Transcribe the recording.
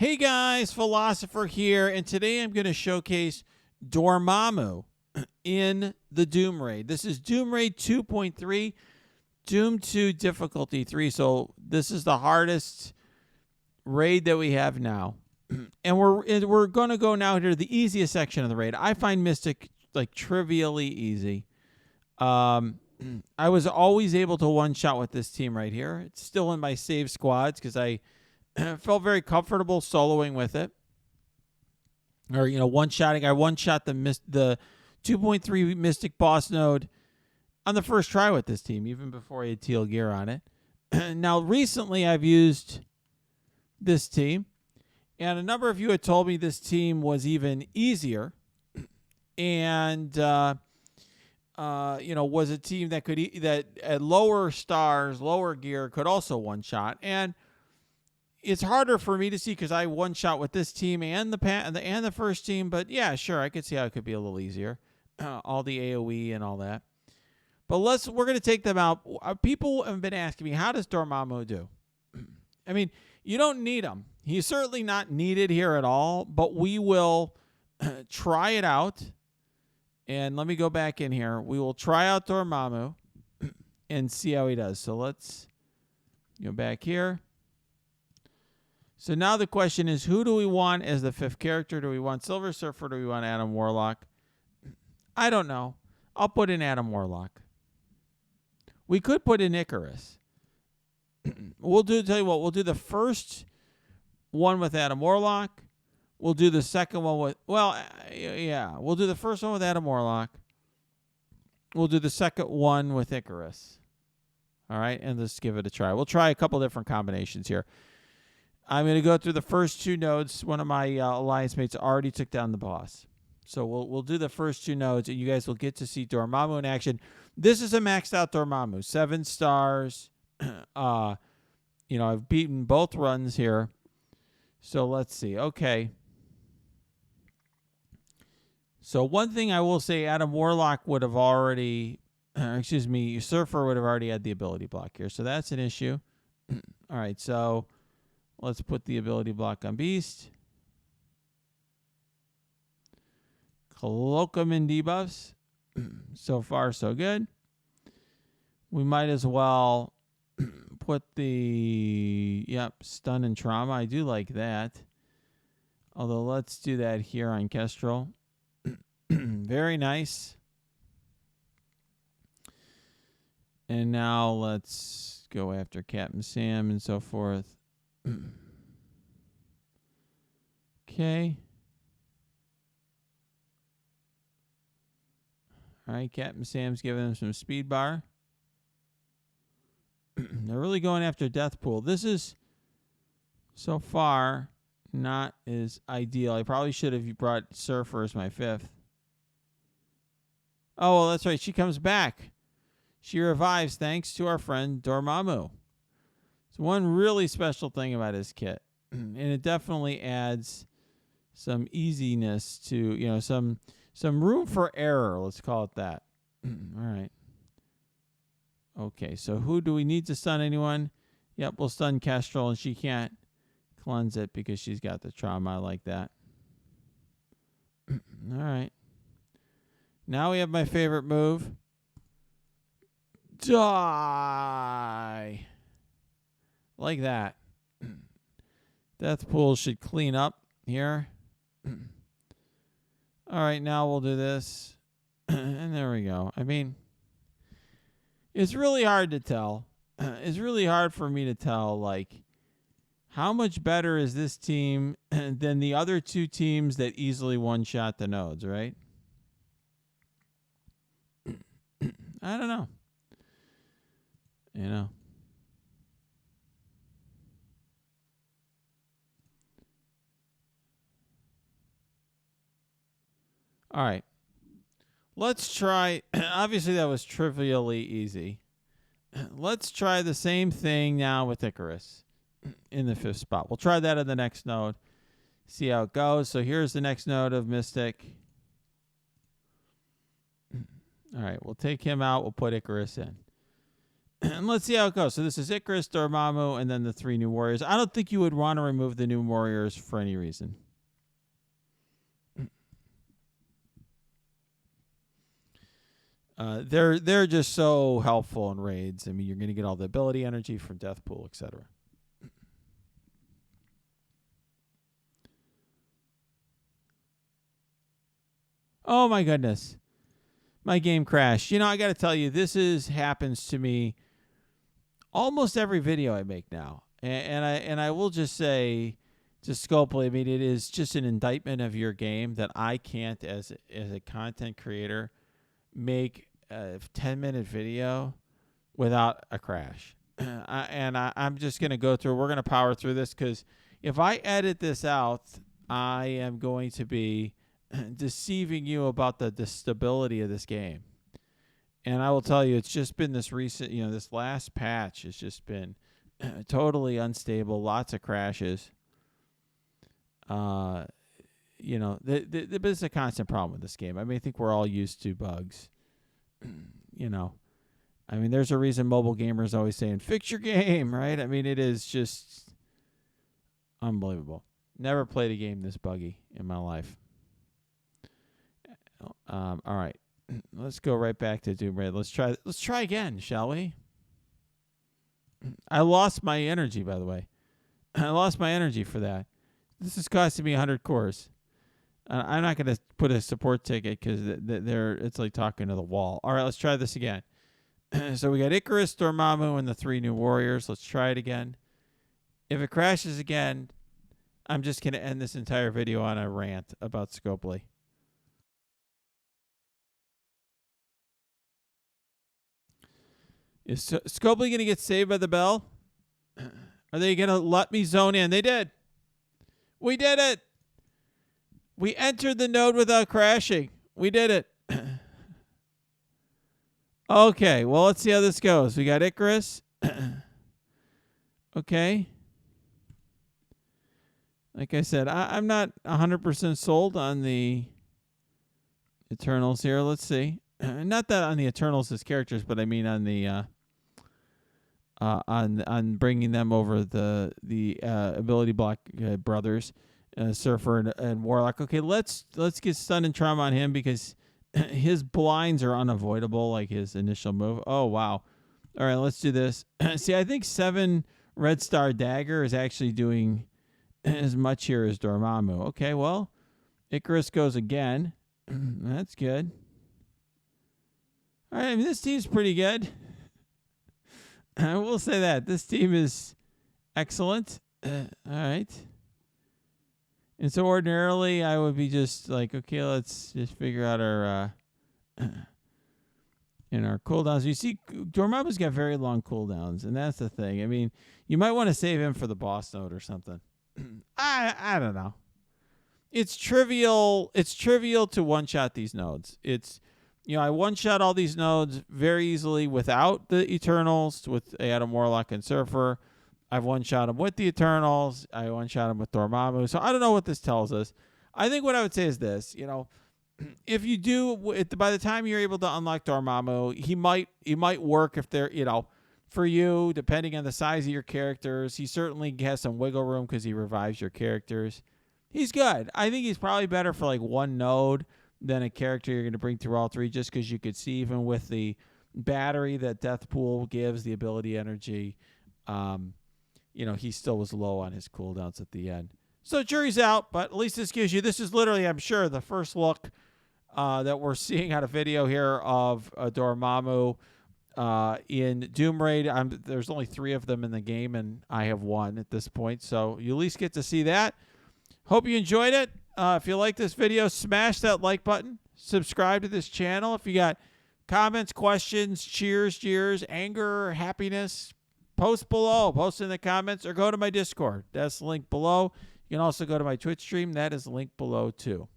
Hey guys, Philosopher here, and today I'm going to showcase Dormammu in the Doom Raid. This is Doom Raid 2.3, Doom 2 difficulty 3, so this is the hardest raid that we have now. And we're going to go now to the easiest section of the raid. I find Mystic like trivially easy. I was always able to one-shot with this team right here. It's still in my save squads because I felt very comfortable soloing with it. Or, one-shotting. I one-shot the 2.3 Mystic boss node on the first try with this team, even before I had teal gear on it. Now, recently I've used this team, and a number of you had told me this team was even easier and, was a team that that at lower stars, lower gear could also one-shot. And it's harder for me to see because I one-shot with this team and the first team. But yeah, sure, I could see how it could be a little easier. All the AoE and all that. But we're going to take them out. People have been asking me, how does Dormammu do? I mean, you don't need him. He's certainly not needed here at all. But we will try it out. And let me go back in here. We will try out Dormammu and see how he does. So let's go back here. So now the question is, who do we want as the fifth character? Do we want Silver Surfer or do we want Adam Warlock? I don't know. I'll put in Adam Warlock. We could put in Icarus. Tell you what, we'll do the first one with Adam Warlock. We'll do the second one with, we'll do the first one with Adam Warlock. We'll do the second one with Icarus. All right, and let's give it a try. We'll try a couple different combinations here. I'm going to go through the first two nodes. One of my alliance mates already took down the boss. So we'll do the first two nodes, and you guys will get to see Dormammu in action. This is a maxed out Dormammu. 7 stars. I've beaten both runs here. So let's see. Okay. So one thing I will say, Adam Warlock would have already, Surfer would have already had the ability block here. So that's an issue. All right, so let's put the ability block on Beast. Cloak him in debuffs. So far, so good. We might as well put the, stun and trauma. I do like that. Although, let's do that here on Kestrel. Very nice. And now let's go after Captain Sam and so forth. Okay. All right, Captain Sam's giving him some speed bar. They're really going after Deathpool. This is, so far, not as ideal. I probably should have brought Surfer as my fifth. Oh, well, that's right. She comes back. She revives thanks to our friend Dormammu. It's one really special thing about his kit. And it definitely adds some easiness to, some room for error. Let's call it that. All right. Okay, so who do we need to stun? Anyone? Yep, we'll stun Kestrel, and she can't cleanse it because she's got the trauma. I like that. All right. Now we have my favorite move. Die. Like that. Deathpool should clean up here. All right, now we'll do this. And there we go. I mean, it's really hard to tell. It's really hard for me to tell, like, how much better is this team than the other two teams that easily one-shot the nodes, right? I don't know. All right. Let's try. Obviously, that was trivially easy. Let's try the same thing now with Icarus in the fifth spot. We'll try that in the next node. See how it goes. So here's the next node of Mystic. All right, we'll take him out. We'll put Icarus in. And let's see how it goes. So this is Icarus, Dormammu, and then the 3 new warriors. I don't think you would want to remove the new warriors for any reason. They're just so helpful in raids. I mean, you're going to get all the ability energy from Death Pool, etc. Oh my goodness, my game crashed. I got to tell you, this happens to me almost every video I make now, and I will just say to Scopely, I mean, it is just an indictment of your game that I can't, as a content creator, make a 10-minute video without a crash. I'm just going to go through. We're going to power through this because if I edit this out, I am going to be deceiving you about the stability of this game. And I will tell you, it's just been this recent, this last patch has just been totally unstable, lots of crashes. There's a constant problem with this game. I mean, I think we're all used to bugs. I mean, there's a reason mobile gamers always saying, fix your game, right? I mean, it is just unbelievable. Never played a game this buggy in my life. All right. Let's go right back to Doom Raid. Let's try again, shall we? I lost my energy, by the way. I lost my energy for that. This is costing me 100 cores. I'm not going to put a support ticket because it's like talking to the wall. All right, let's try this again. So we got Icarus, Dormammu, and the 3 new warriors. Let's try it again. If it crashes again, I'm just going to end this entire video on a rant about Scopely. Is Scopely going to get saved by the bell? Are they going to let me zone in? They did. We did it. We entered the node without crashing. We did it. Okay, well, let's see how this goes. We got Icarus. Okay. Like I said, I'm not 100% sold on the Eternals here. Let's see. Not that on the Eternals as characters, but I mean on the on bringing them over the ability block brothers, Surfer and Warlock. Okay, let's get stun and trauma on him because his blinds are unavoidable, like his initial move. Oh wow! All right, let's do this. See, I think 7 Red Star Dagger is actually doing as much here as Dormammu. Okay, well, Icarus goes again. That's good. All right, I mean, this team's pretty good. I will say that. This team is excellent. All right. And so ordinarily, I would be just like, okay, let's just figure out our our cooldowns. You see, Dormammu's got very long cooldowns, and that's the thing. I mean, you might want to save him for the boss node or something. I don't know. It's trivial. It's trivial to one-shot these nodes. It's I one-shot all these nodes very easily without the Eternals, with Adam, Warlock, and Surfer. I've one-shot them with the Eternals. I one-shot them with Dormammu. So I don't know what this tells us. I think what I would say is this, if you do, by the time you're able to unlock Dormammu, he might work if they're, for you, depending on the size of your characters. He certainly has some wiggle room because he revives your characters. He's good. I think he's probably better for like one node than a character you're going to bring through all 3, just because you could see even with the battery that Death Pool gives, the ability energy, he still was low on his cooldowns at the end. So jury's out, but at least this is literally, I'm sure, the first look that we're seeing out of video here of Dormammu in Doom Raid. There's only 3 of them in the game, and I have 1 at this point. So you at least get to see that. Hope you enjoyed it. If you like this video, smash that like button. Subscribe to this channel. If you got comments, questions, cheers, jeers, anger, happiness, post below. Post in the comments or go to my Discord. That's the link below. You can also go to my Twitch stream. That is the link below too.